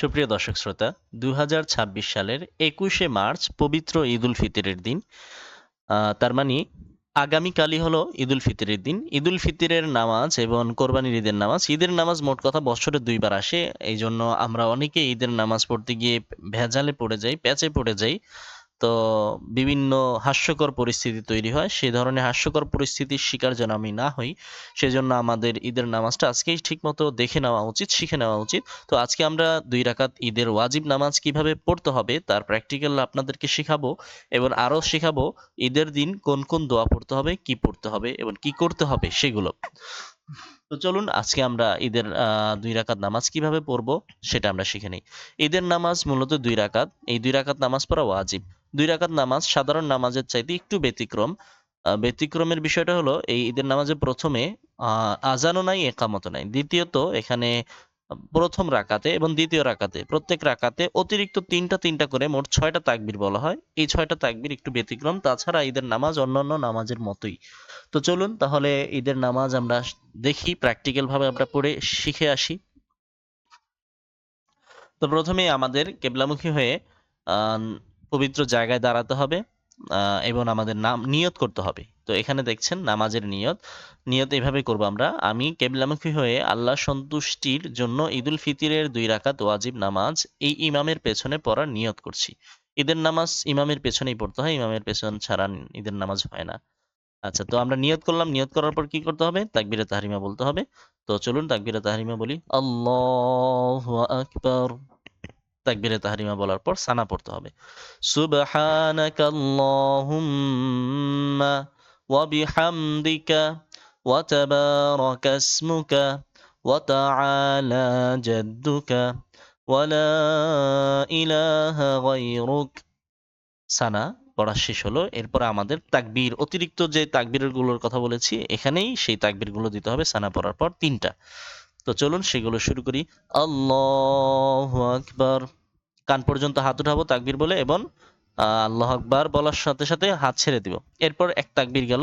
সুপ্রিয় দর্শক শ্রোতা, 2026 সালের 21শে মার্চ পবিত্র ঈদ উল ফিতরের দিন। তার মানে আগামীকালই হলো ঈদ উল ফিতরের দিন। ঈদ উল ফিতরের নামাজ এবং কোরবানির ঈদের নামাজ, ঈদের নামাজ মোট কথা বছরে দুইবার আসে। এই জন্য আমরা অনেকে ঈদের নামাজ পড়তে গিয়ে ভেজালে পড়ে যাই, প্যাচে পড়ে যাই। তো বিভিন্ন হাস্যকর পরিস্থিতি তৈরি হয়। সে ধরনের হাস্যকর পরিস্থিতির শিকার যেন আমি না হই, সেজন্য আমাদের ঈদের নামাজটা আজকেই ঠিকমতো দেখে নেওয়া উচিত, শিখে নেওয়া উচিত। তো আজকে আমরা 2 রাকাত ঈদের ওয়াজিব নামাজ কিভাবে পড়তে হবে তার প্র্যাকটিক্যাল আপনাদেরকে শিখাবো, এবং আরও শিখাবো ঈদের দিন কোন কোন দোয়া পড়তে হবে, কি পড়তে হবে এবং কি করতে হবে সেগুলো। তো চলুন আজকে আমরা ঈদের 2 রাকাত নামাজ কিভাবে পড়বো সেটা আমরা শিখে নিই। ঈদের নামাজ মূলত 2 রাকাত। এই 2 রাকাত নামাজ পড়া ওয়াজিব। 2 রাকাত নামাজ সাধারণ নামাজের চাইতে একটু ব্যতিক্রম। ব্যতিক্রমের বিষয়টা হলো এই ঈদের নামাজে প্রথমে আজানও নাই, একামতও নাই। দ্বিতীয়ত এখানে প্রথম রাকাতে এবং দ্বিতীয় রাকাতে প্রত্যেক রাকাতে অতিরিক্ত তিনটা তিনটা করে মোট 6টা তাকবীর বলা হয়। এই 6টা তাকবীর একটু ব্যতিক্রম, তাছাড়া ঈদের নামাজ অন্যান্য নামাজের মতোই। তো চলুন তাহলে ঈদের নামাজ আমরা দেখি, প্র্যাকটিক্যাল ভাবে আমরা পড়ে শিখে আসি। তো প্রথমেই আমাদের কেবলামুখী হয়ে আহ, পবিত্র জায়গায় দাঁড়াতে হবে, এবং আমাদের নাম নিয়ত করতে হবে। তো এখানে দেখছেন নামাজের নিয়ত। নিয়ত এভাবে করব আমরা: আমি কেবলামুখী হয়ে আল্লাহ সন্তুষ্টির জন্য ঈদুল ফিতরের 2 রাকাত ওয়াজিব নামাজ এই ইমামের পেছনে পড়ার নিয়ত করছি। ঈদের নামাজ ইমামের পেছনেই পড়তে হয়, ইমামের পেছন ছাড়া ঈদের নামাজ হয় না। আচ্ছা, তো আমরা নিয়ত করলাম। নিয়ত করার পর কি করতে হবে? তাকবীরে তাহরিমা বলতে হবে। তো চলুন তাকবীরে তাহরিমা বলি। আল্লাহু আকবার। তাকবীরে তাহরিমা বলার পর সানা পড়তে হবে। সুবহানাকা আল্লাহুম্মা ওয়া বিহামদিকা ওয়া তাবারাকা ইসমুকা ওয়া তাআলা জাদ্দুকা ওয়া লা ইলাহা গায়রুক। সানা পড়া শেষ হলো। এরপর আমাদের তাকবীর, অতিরিক্ত যে তাকবীরের গুলোর কথা বলেছি এখানেই সেই তাকবীর গুলো দিতে হবে সানা পড়ার পর 3টা। তো চলুন সেগুলো শুরু করি। আল্লাহু আকবার। কান পর্যন্ত হাত উঠাবো তাকবীর বলে, এবং আল্লাহু আকবার বলার সাথে সাথে হাত ছেড়ে দিব। এরপর এক তাকবীর গেল,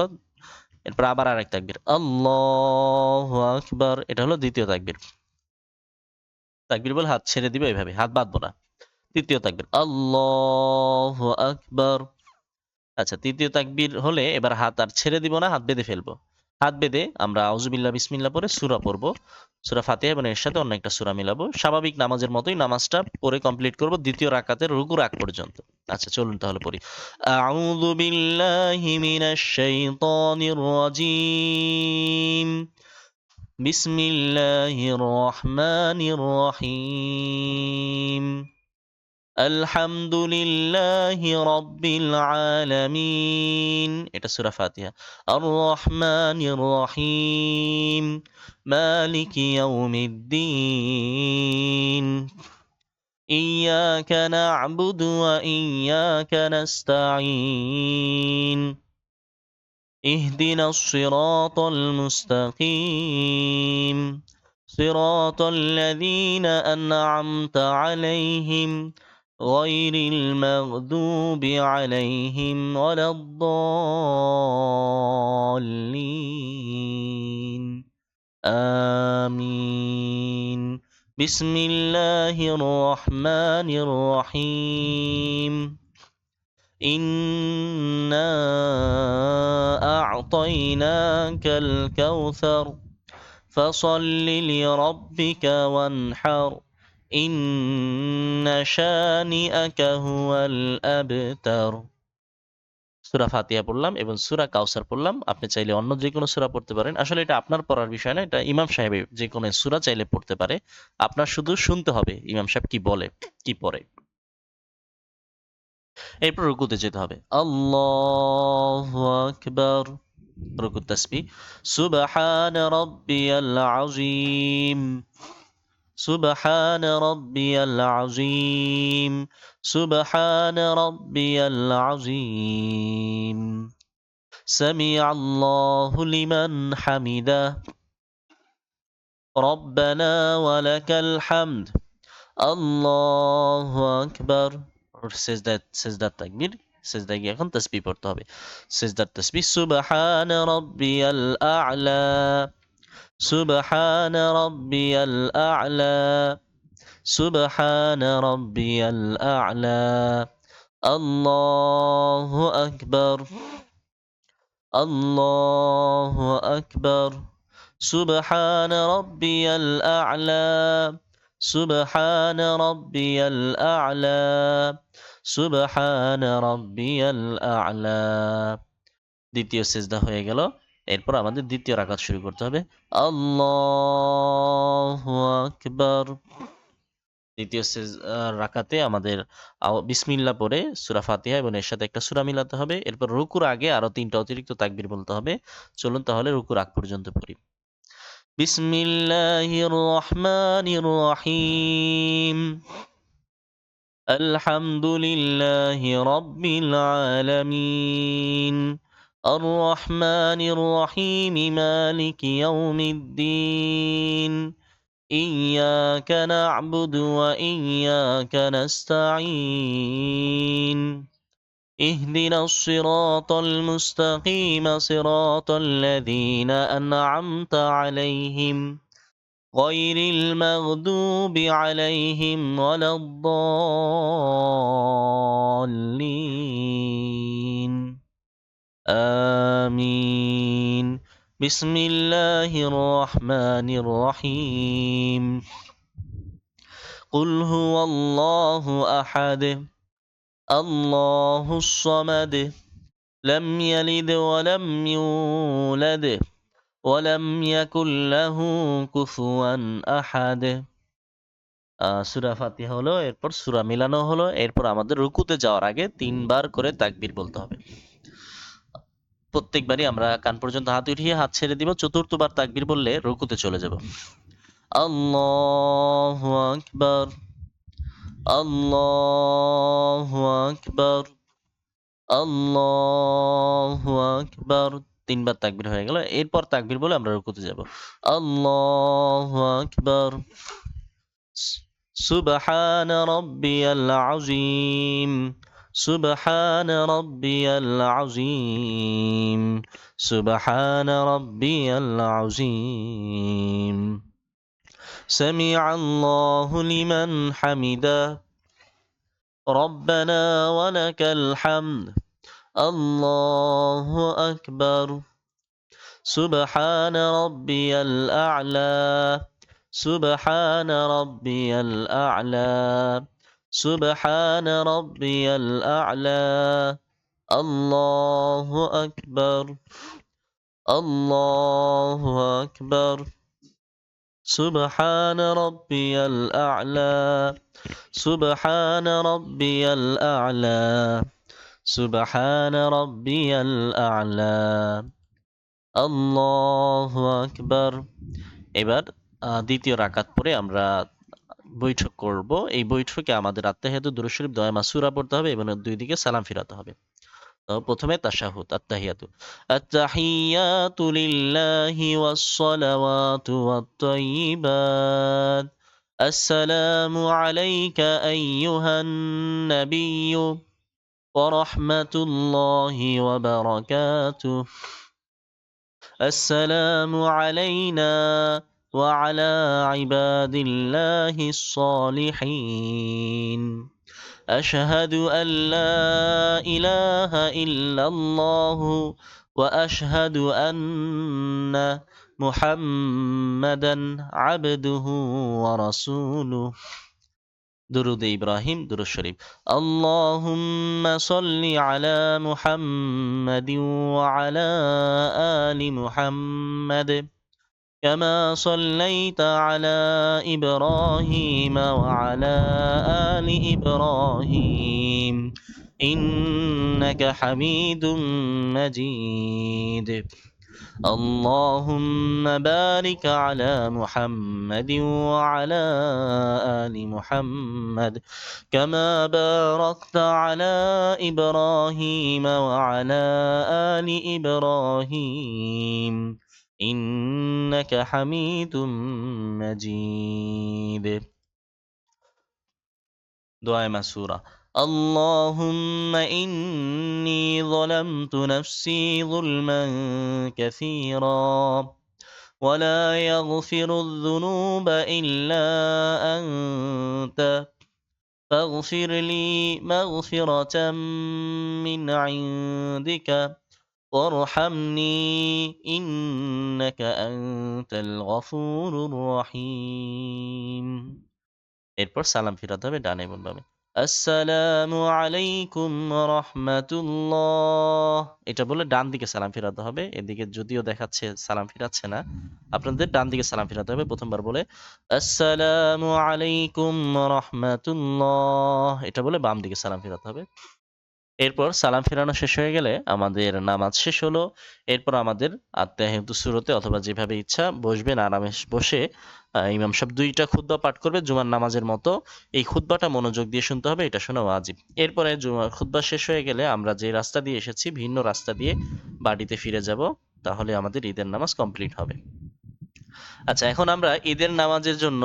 এরপর আবার আরেক তাকবীর, আল্লাহু আকবার। এটা হলো দ্বিতীয় তাকবীর। তাকবীর বলে হাত ছেড়ে দিব, এইভাবে হাত বাঁধবো না। তৃতীয় তাকবীর, আল্লাহু আকবার। আচ্ছা, তৃতীয় তাকবীর হলে এবার হাত আর ছেড়ে দিব না, হাত বেঁধে ফেলবো। হাত বেঁধে আমরা আউযুবিল্লাহ বিসমিল্লাহ পরে সূরা পড়বো, সূরা ফাতিহা, এবং এর সাথে অন্য একটা সূরা মিলাবো। স্বাভাবিক নামাজের মতোই নামাজটা পড়ে কমপ্লিট করব দ্বিতীয় রাকাতের রুকুর আগ পর্যন্ত। আচ্ছা চলুন তাহলে পড়ি। আউযু বিল্লাহি মিনাশ শাইতানির রাজীম। বিসমিল্লাহির রহমানির রহিম। আলহামদুলিল্লাহি রাব্বিল আলামিন। এটা সূরা ফাতিহা। আর রহমানির রহিম। মালিকি ইয়াউমিদ্দিন। ইয়াকা না'বুদু ওয়া ইয়াকা নাস্তাঈন। اهدنا الصراط المستقيم صراط الذين أنعمت عليهم غير المغضوب عليهم ولا الضالين آمين بسم الله الرحمن الرحيم إنا أعطيناك الكوثر فصل لربك وانحر إن شانئك هو الأبتر। সূরা ফাতিহা পড়লাম এবং সূরা কাউসার পড়লাম। আপনি চাইলে অন্য যে কোনো সূরা পড়তে পারেন। আসলে এটা আপনার পড়ার বিষয় না, এটা ইমাম সাহেবের, যে কোনো সূরা চাইলে পড়তে পারে। আপনার শুধু শুনতে হবে ইমাম সাহেব কি বলে, কি পড়ে। এরপর রুকুতে যেতে হবে। আল্লাহু আকবার। রুকুত তাসবিহ। সুবহান রাব্বিয়াল আযীম। সুবহান রাব্বিয়াল আযীম। সুবহান রাব্বিয়াল আযীম। সামিআল্লাহু লিমান হামিদাহ। রব্বানা ওয়া লাকাল হামদ। আল্লাহু আকবার। সেজদার তাকবীর। সেজদায় গিয়ে এখন তাসবিহ পড়তে হবে। সেজদার তাসবিহ। সুবহান রাব্বিয়াল আ'লা। সুবহান রাব্বিয়াল আ'লা। سبحان ربي الأعلى الله أكبر الله أكبر سبحان ربي الأعلى سبحان ربي الأعلى سبحان ربي الأعلى দ্বিতীয় সিজদা হয়ে গেল এরপর আমাদের দ্বিতীয় রাকাত শুরু করতে হবে আল্লাহু আকবার দ্বিতীয় রাকাতে আমাদের বিসমিল্লাহ পড়ে সূরা ফাতিহা এবং এর সাথে একটা সূরা মিলাতে হবে এরপর রুকুর আগে আরো তিনটা অতিরিক্ত তাকবীর বলতে হবে চলুন তাহলে রুকুর আগ পর্যন্ত পড়ি বিসমিল্লাহির রহমানির রহিম আলহামদুলিল্লাহি রাব্বিল আলামিন الرحمن الرحيم مالك يوم الدين إياك نعبد وإياك نستعين اهدنا الصراط المستقيم صراط الذين أنعمت عليهم غير المغضوب عليهم ولا الضالين آمين بسم الله الرحمن الرحيم قل هو الله أحد الله الصمد لم يلد ولم يولد ولم يكن له كفوا أحد সূরা ফাতিহা হলো এরপর সূরা মিলানো হলো এরপর আমাদের রুকুতে যাওয়ার আগে তিনবার করে তাকবীর বলতে হবে প্রত্যেকবারই আমরা কান পর্যন্ত হাত উঠিয়ে হাত ছেড়ে দিব চতুর্থবার তাকবীর বললে রুকুতে চলে যাব আল্লাহু আকবার আল্লাহু আকবার আল্লাহু আকবার তিনবার তাকবীর হয়ে গেল এরপর তাকবীর বলে আমরা রুকুতে যাব আল্লাহু আকবার সুবহান রাব্বিয়াল আযীম سبحان ربي العظيم سبحان ربي العظيم سمع الله لمن حمده ربنا ولك الحمد الله أكبر سبحان ربي الأعلى سبحان ربي الأعلى سبحان ربي الأعلى الله أكبر الله أكبر سبحان ربي الأعلى سبحان ربي الأعلى سبحان ربي الأعلى الله أكبر এবার দ্বিতীয় রাকাত পরে আমরা বৈঠক করব এই বৈঠকে আমাদের আত্তাহিয়াতু দুরূদ শরীফ দোয়া মাসুরা পড়তে হবে এবং দুই দিকে সালাম ফিরাতে হবে তো প্রথমে তাশাহুদ আত্তাহিয়াতু আত্তাহিয়াতু লিল্লাহি ওয়াস সালাওয়াতু ওয়াত তাইয়্যিবাত আসসালামু আলাইকা আইয়ুহান নাবিয়্যু ওয়া রাহমাতুল্লাহি ওয়া বারাকাতুহু আসসালামু আলাইনা وعلى عباد الله الصالحين أشهد أن لا إله إلا الله وأشهد أن محمدا عبده ورسوله درود إبراهيم درود شريف اللهم صل على محمد وعلى آل محمد كما صليت على إبراهيم وعلى آل إبراهيم إنك حميد مجيد اللهم بارك على محمد وعلى آل محمد كما باركت على إبراهيم وعلى آل إبراهيم إنك حميد مجيد دعاء مسورة اللهم إني ظلمت نفسي ظلما كثيرا ولا يغفر الذنوب إلا فاغفر لي مغفرة من عندك وارحمني إنك أنت الغفور الرحيم এরপর সালাম ফিরাতে হবে ডানে এবং বামে আসসালামু আলাইকুম রাহমাতুল্লাহ এটা বলে ডান দিকে সালাম ফিরাতে হবে এদিকে যদিও দেখাচ্ছে সালাম ফিরাচ্ছে না আপনাদের ডান দিকে সালাম ফিরাতে হবে প্রথমবার বলে আসসালামু আলাইকুম রাহমাতুল্লাহ এটা বলে বাম দিকে সালাম ফিরাতে হবে এরপর সালাম ফেরানো শেষ হয়ে গেলে আমাদের নামাজ শেষ হলো এরপর আমাদের আত্মাহিয়াতু সূরতে অথবা যেভাবে ইচ্ছা বসবেন আরামে বসে ইমাম সাহেব দুইটা খুতবা পাঠ করবে জুমার নামাজের মতো এই খুতবাটা মনোযোগ দিয়ে শুনতে হবে এটা শোনা ওয়াজিব এরপরে খুতবা শেষ হয়ে গেলে আমরা যে রাস্তা দিয়ে এসেছি ভিন্ন রাস্তা দিয়ে বাড়িতে ফিরে যাব তাহলে আমাদের ঈদের নামাজ কমপ্লিট হবে আচ্ছা এখন আমরা ঈদের নামাজের জন্য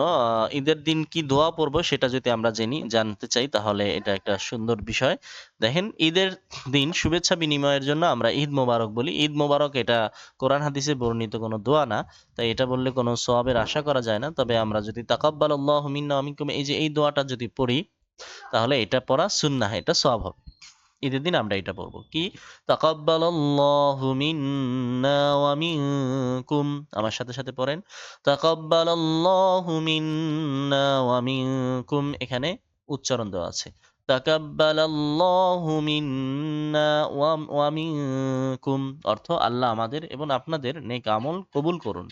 ঈদের দিন কি দোয়া পড়বো সেটা যদি আমরা জানতে চাই তাহলে এটা একটা সুন্দর বিষয় দেখেন ঈদের দিন শুভেচ্ছা বিনিময়ের জন্য আমরা ঈদ মোবারক বলি ঈদ মোবারক এটা কোরআন হাদিসে বর্ণিত কোনো দোয়া না তাই এটা বললে কোনো সওয়াবের আশা করা যায় না তবে আমরা যদি তাকাব্বালাল্লাহু মিন্না ওয়া মিনকুম এই যে এই দোয়াটা যদি পড়ি তাহলে এটা পড়া সুন্নাহ এটা সওয়াব হবে ঈদের দিন আমরা এটা পড়বো কি তাকাব্বালাল্লাহু মিন্না ওয়া মিনকুম আমার সাথে সাথে পড়েন তাকাব্বালাল্লাহু মিন্না ওয়া মিনকুম এখানে উচ্চারণ দেওয়া আছে তাকাব্বালাল্লাহু মিন্না ওয়া মিনকুম অর্থ আল্লাহ আমাদের এবং আপনাদের নেক আমল কবুল করুন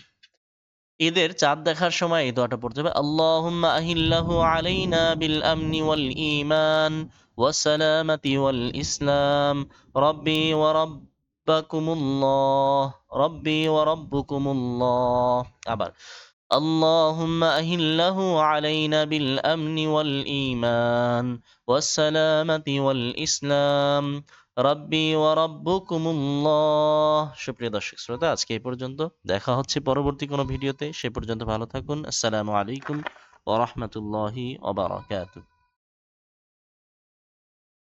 ঈদের চাঁদ দেখার সময় এই দোয়াটা পড়তে হবে আল্লাহুম্মা আহিল্লাহু আলাইনা বিল আমনি ওয়াল ঈমান ওয়াস সালামাতি ওয়াল ইসলাম রব্বি ওয়া রাব্বাকুমুল্লাহ রব্বি ওয়া রাব্বুকুমুল্লাহ আবার اللهم أهله علينا بالأمن والإيمان والسلامة والإسلام রব্বি ওয়া রাব্বুকুমুল্লাহ সুপ্রিয় দর্শক শ্রোতা আজকে এই পর্যন্ত দেখা হচ্ছে পরবর্তী কোনো ভিডিওতে সে পর্যন্ত ভালো থাকুন আসসালামু আলাইকুম ওয়া রাহমাতুল্লাহি ওয়া বারাকাতুহু